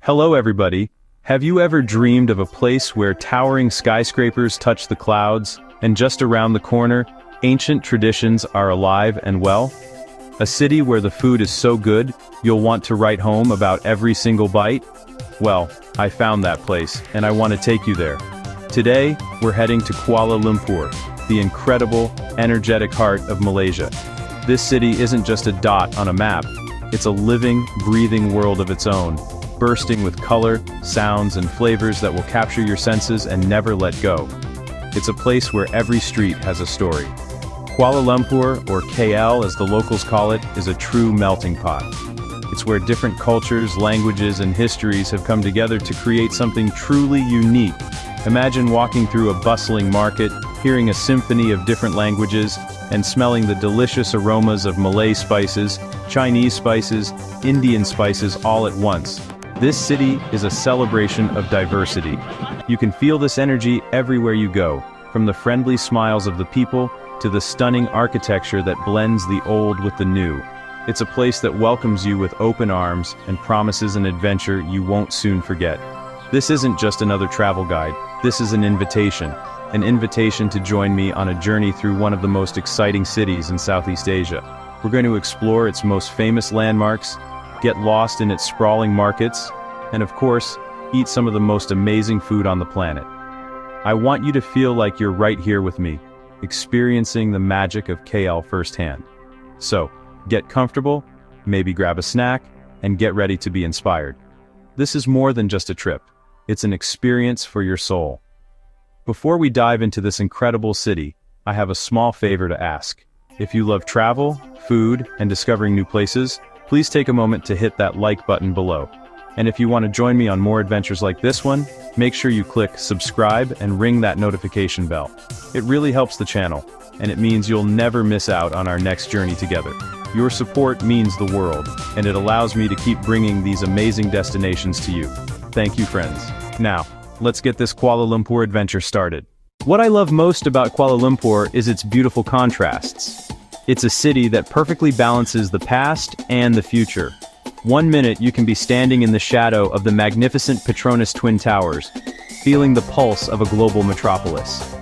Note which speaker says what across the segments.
Speaker 1: Hello everybody. Have you ever dreamed of a place where towering skyscrapers touch the clouds, and just around the corner, ancient traditions are alive and well? A city where the food is so good, you'll want to write home about every single bite? Well, I found that place, and I want to take you there. Today, we're heading to Kuala Lumpur, the incredible, energetic heart of Malaysia. This city isn't just a dot on a map, it's a living, breathing world of its own, bursting with color, sounds, and flavors that will capture your senses and never let go. It's a place where every street has a story. Kuala Lumpur, or KL as the locals call it, is a true melting pot. It's where different cultures, languages, and histories have come together to create something truly unique. Imagine walking through a bustling market, hearing a symphony of different languages, and smelling the delicious aromas of Malay spices, Chinese spices, Indian spices all at once. This city is a celebration of diversity. You can feel this energy everywhere you go, from the friendly smiles of the people to the stunning architecture that blends the old with the new. It's a place that welcomes you with open arms and promises an adventure you won't soon forget. This isn't just another travel guide, this is an invitation to join me on a journey through one of the most exciting cities in Southeast Asia. We're going to explore its most famous landmarks, get lost in its sprawling markets, and of course, eat some of the most amazing food on the planet. I want you to feel like you're right here with me, experiencing the magic of KL firsthand. So, get comfortable, maybe grab a snack, and get ready to be inspired. This is more than just a trip. It's an experience for your soul. Before we dive into this incredible city, I have a small favor to ask. If you love travel, food, and discovering new places, please take a moment to hit that like button below. And if you want to join me on more adventures like this one, make sure you click subscribe and ring that notification bell. It really helps the channel, and it means you'll never miss out on our next journey together. Your support means the world, and it allows me to keep bringing these amazing destinations to you. Thank you, friends. Now, let's get this Kuala Lumpur adventure started. What I love most about Kuala Lumpur is its beautiful contrasts. It's a city that perfectly balances the past and the future. One minute you can be standing in the shadow of the magnificent Petronas Twin Towers, feeling the pulse of a global metropolis.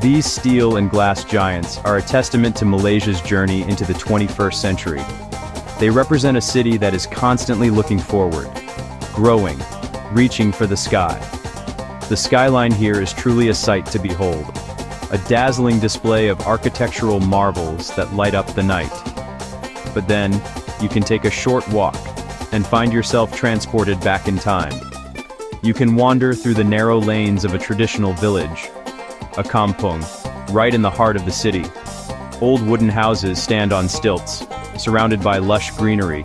Speaker 1: These steel and glass giants are a testament to Malaysia's journey into the 21st century. They represent a city that is constantly looking forward, growing, reaching for the sky. The skyline here is truly a sight to behold, a dazzling display of architectural marvels that light up the night. But then, you can take a short walk and find yourself transported back in time. You can wander through the narrow lanes of a traditional village, a kampung, right in the heart of the city. Old wooden houses stand on stilts, surrounded by lush greenery.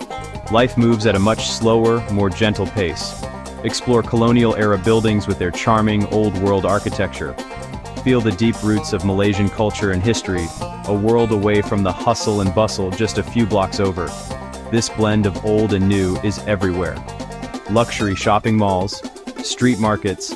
Speaker 1: Life moves at a much slower, more gentle pace. Explore colonial-era buildings with their charming, old-world architecture. Feel the deep roots of Malaysian culture and history, a world away from the hustle and bustle just a few blocks over. This blend of old and new is everywhere. Luxury shopping malls, street markets,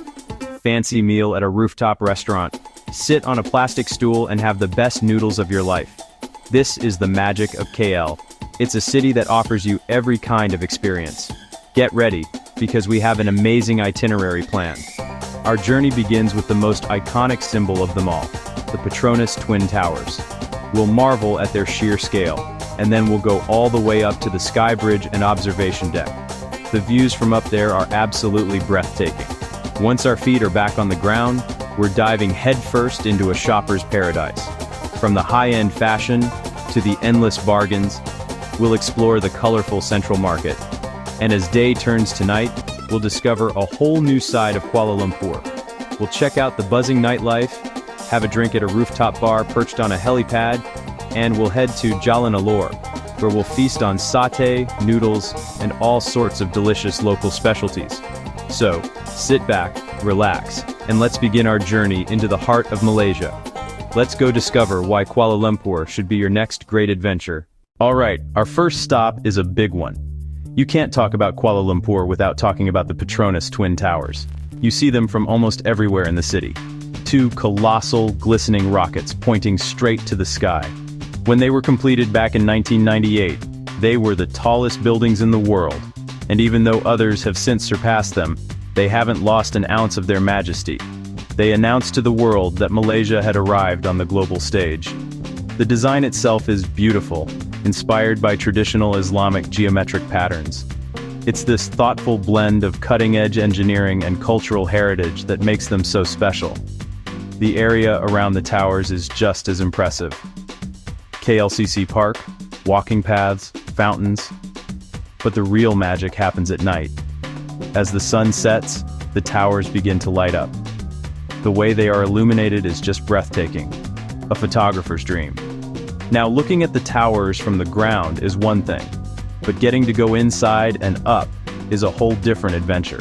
Speaker 1: fancy meal at a rooftop restaurant. Sit on a plastic stool and have the best noodles of your life. This is the magic of KL. It's a city that offers you every kind of experience. Get ready, because we have an amazing itinerary planned. Our journey begins with the most iconic symbol of them all, the Petronas Twin Towers. We'll marvel at their sheer scale, and then we'll go all the way up to the sky bridge and observation deck. The views from up there are absolutely breathtaking. Once our feet are back on the ground, we're diving headfirst into a shopper's paradise. From the high-end fashion to the endless bargains, we'll explore the colorful central market. And as day turns to night, we'll discover a whole new side of Kuala Lumpur. We'll check out the buzzing nightlife, have a drink at a rooftop bar perched on a helipad, and we'll head to Jalan Alor, where we'll feast on satay, noodles, and all sorts of delicious local specialties. So, sit back, relax, and let's begin our journey into the heart of Malaysia. Let's go discover why Kuala Lumpur should be your next great adventure. Alright, our first stop is a big one. You can't talk about Kuala Lumpur without talking about the Petronas Twin Towers. You see them from almost everywhere in the city. Two colossal, glistening rockets pointing straight to the sky. When they were completed back in 1998, they were the tallest buildings in the world. And even though others have since surpassed them, they haven't lost an ounce of their majesty. They announced to the world that Malaysia had arrived on the global stage. The design itself is beautiful, inspired by traditional Islamic geometric patterns. It's this thoughtful blend of cutting-edge engineering and cultural heritage that makes them so special. The area around the towers is just as impressive. KLCC Park, walking paths, fountains. But the real magic happens at night. As the sun sets, the towers begin to light up. The way they are illuminated is just breathtaking. A photographer's dream. Now, looking at the towers from the ground is one thing, but getting to go inside and up is a whole different adventure.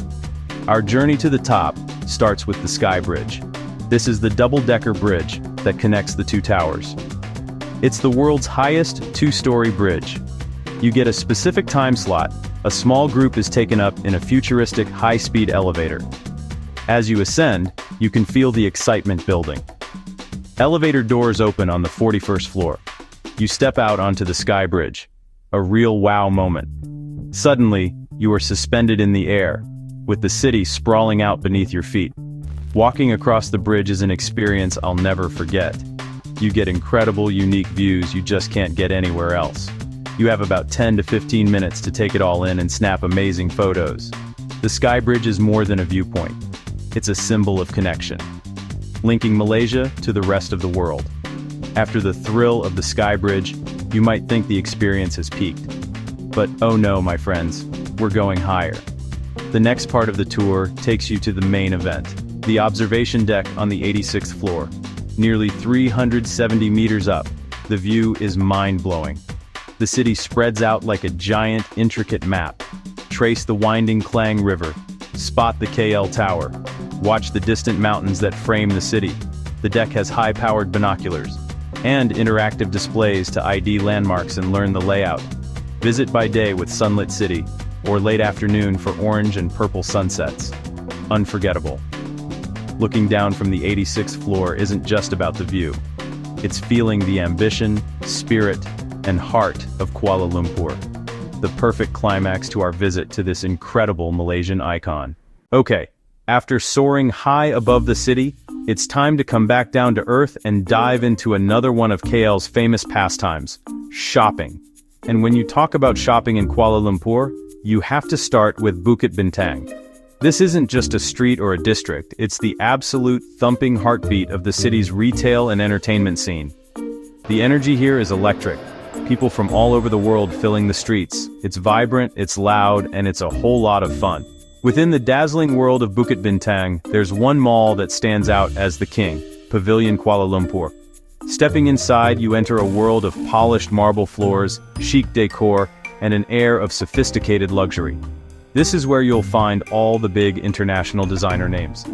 Speaker 1: Our journey to the top starts with the Sky Bridge. This is the double-decker bridge that connects the two towers. It's the world's highest two-story bridge. You get a specific time slot. A small group is taken up in a futuristic high-speed elevator. As you ascend, you can feel the excitement building. Elevator doors open on the 41st floor. You step out onto the Sky Bridge. A real wow moment. Suddenly, you are suspended in the air, with the city sprawling out beneath your feet. Walking across the bridge is an experience I'll never forget. You get incredible, unique views you just can't get anywhere else. You have about 10 to 15 minutes to take it all in and snap amazing photos. The Sky Bridge is more than a viewpoint. It's a symbol of connection, linking Malaysia to the rest of the world. After the thrill of the Sky Bridge, you might think the experience has peaked. But oh no, my friends, we're going higher. The next part of the tour takes you to the main event, the observation deck on the 86th floor. Nearly 370 meters up, the view is mind-blowing. The city spreads out like a giant, intricate map. Trace the winding Klang River, spot the KL Tower, watch the distant mountains that frame the city. The deck has high-powered binoculars and interactive displays to ID landmarks and learn the layout. Visit by day with sunlit city, or late afternoon for orange and purple sunsets. Unforgettable. Looking down from the 86th floor isn't just about the view. It's feeling the ambition, spirit, and heart of Kuala Lumpur. The perfect climax to our visit to this incredible Malaysian icon. Okay, after soaring high above the city, it's time to come back down to earth and dive into another one of KL's famous pastimes, shopping. And when you talk about shopping in Kuala Lumpur, you have to start with Bukit Bintang. This isn't just a street or a district, it's the absolute thumping heartbeat of the city's retail and entertainment scene. The energy here is electric. People from all over the world filling the streets. It's vibrant, it's loud, and it's a whole lot of fun. Within the dazzling world of Bukit Bintang, there's one mall that stands out as the king, Pavilion Kuala Lumpur. Stepping inside, you enter a world of polished marble floors, chic decor, and an air of sophisticated luxury. This is where you'll find all the big international designer names.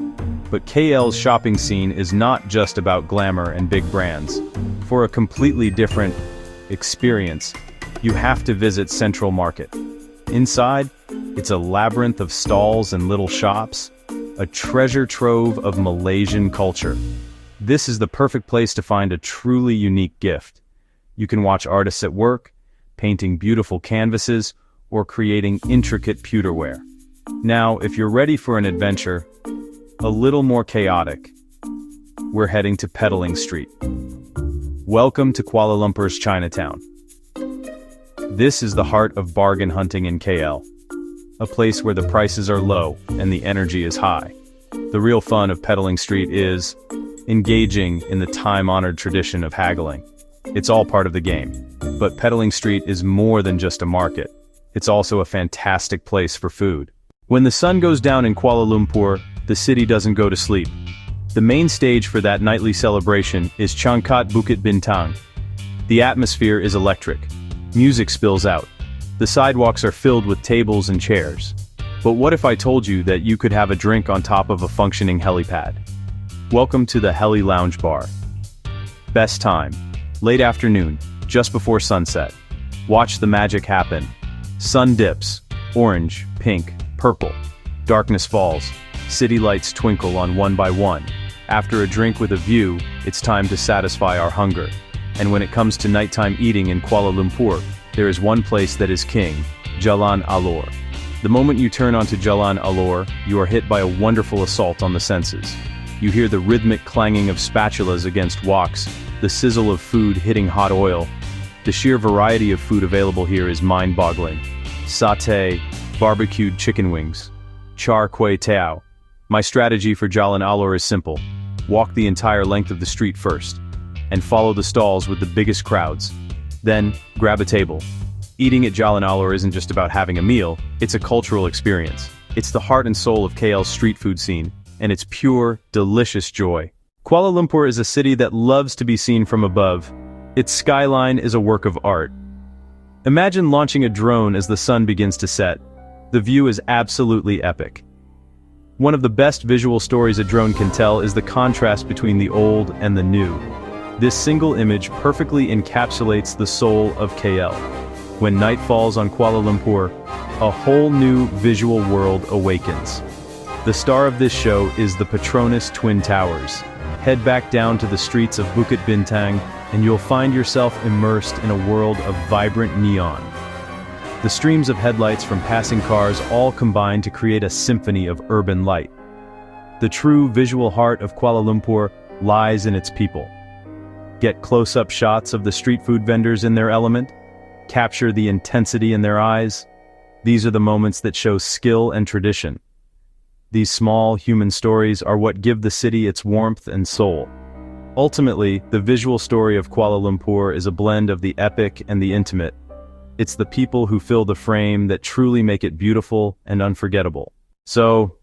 Speaker 1: But KL's shopping scene is not just about glamour and big brands. For a completely different experience, you have to visit Central Market. Inside, it's a labyrinth of stalls and little shops, a treasure trove of Malaysian culture. This is the perfect place to find a truly unique gift. You can watch artists at work, painting beautiful canvases, or creating intricate pewterware. Now, if you're ready for an adventure, a little more chaotic, we're heading to Petaling Street. Welcome to Kuala Lumpur's Chinatown. This is the heart of bargain hunting in KL, a place where the prices are low and the energy is high. The real fun of Petaling Street is engaging in the time-honored tradition of haggling. It's all part of the game. But Petaling Street is more than just a market. It's also a fantastic place for food. When the sun goes down in Kuala Lumpur, the city doesn't go to sleep. The main stage for that nightly celebration is Changkat Bukit Bintang. The atmosphere is electric. Music spills out. The sidewalks are filled with tables and chairs. But what if I told you that you could have a drink on top of a functioning helipad? Welcome to the Heli Lounge Bar. Best time. Late afternoon, just before sunset. Watch the magic happen. Sun dips. Orange, pink, purple. Darkness falls. City lights twinkle on one by one. After a drink with a view, it's time to satisfy our hunger. And when it comes to nighttime eating in Kuala Lumpur, there is one place that is king, Jalan Alor. The moment you turn onto Jalan Alor, you are hit by a wonderful assault on the senses. You hear the rhythmic clanging of spatulas against woks, the sizzle of food hitting hot oil. The sheer variety of food available here is mind-boggling. Satay, barbecued chicken wings, char kway teow. My strategy for Jalan Alor is simple. Walk the entire length of the street first, and follow the stalls with the biggest crowds. Then, grab a table. Eating at Jalan Alor isn't just about having a meal, it's a cultural experience. It's the heart and soul of KL's street food scene, and it's pure, delicious joy. Kuala Lumpur is a city that loves to be seen from above. Its skyline is a work of art. Imagine launching a drone as the sun begins to set. The view is absolutely epic. One of the best visual stories a drone can tell is the contrast between the old and the new. This single image perfectly encapsulates the soul of KL. When night falls on Kuala Lumpur, a whole new visual world awakens. The star of this show is the Petronas Twin Towers. Head back down to the streets of Bukit Bintang, and you'll find yourself immersed in a world of vibrant neon. The streams of headlights from passing cars all combine to create a symphony of urban light. The true visual heart of Kuala Lumpur lies in its people. Get close-up shots of the street food vendors in their element. Capture the intensity in their eyes. These are the moments that show skill and tradition. These small human stories are what give the city its warmth and soul. Ultimately, the visual story of Kuala Lumpur is a blend of the epic and the intimate. It's the people who fill the frame that truly make it beautiful and unforgettable. So,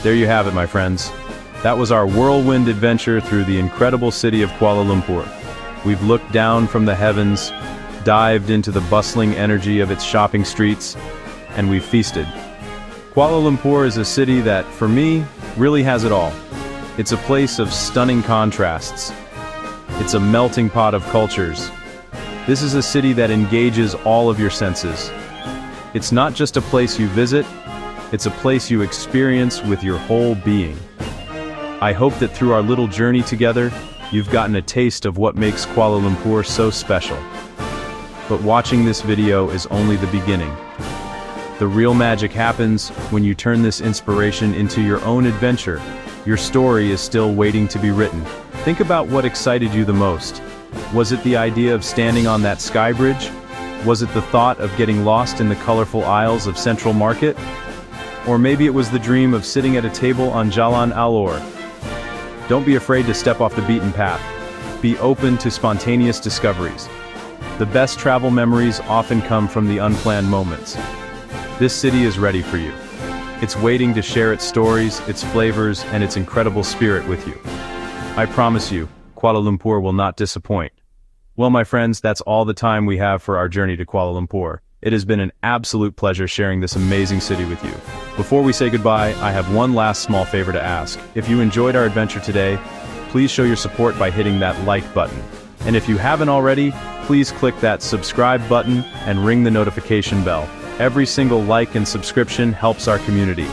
Speaker 1: there you have it, my friends. That was our whirlwind adventure through the incredible city of Kuala Lumpur. We've looked down from the heavens, dived into the bustling energy of its shopping streets, and we've feasted. Kuala Lumpur is a city that, for me, really has it all. It's a place of stunning contrasts. It's a melting pot of cultures. This is a city that engages all of your senses. It's not just a place you visit, it's a place you experience with your whole being. I hope that through our little journey together, you've gotten a taste of what makes Kuala Lumpur so special. But watching this video is only the beginning. The real magic happens when you turn this inspiration into your own adventure. Your story is still waiting to be written. Think about what excited you the most. Was it the idea of standing on that sky bridge? Was it the thought of getting lost in the colorful aisles of Central Market? Or maybe it was the dream of sitting at a table on Jalan Alor. Don't be afraid to step off the beaten path. Be open to spontaneous discoveries. The best travel memories often come from the unplanned moments. This city is ready for you. It's waiting to share its stories, its flavors, and its incredible spirit with you. I promise you, Kuala Lumpur will not disappoint. Well, my friends, that's all the time we have for our journey to Kuala Lumpur. It has been an absolute pleasure sharing this amazing city with you. Before we say goodbye, I have one last small favor to ask. If you enjoyed our adventure today, please show your support by hitting that like button. And if you haven't already, please click that subscribe button and ring the notification bell. Every single like and subscription helps our community,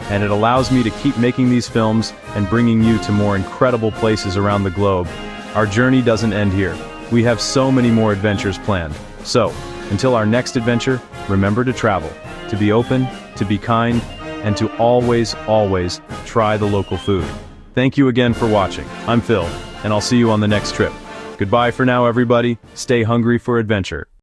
Speaker 1: and it allows me to keep making these films and bringing you to more incredible places around the globe. Our journey doesn't end here. We have so many more adventures planned. So, until our next adventure, remember to travel, to be open, to be kind, and to always, always try the local food. Thank you again for watching. I'm Phil, and I'll see you on the next trip. Goodbye for now, everybody. Stay hungry for adventure.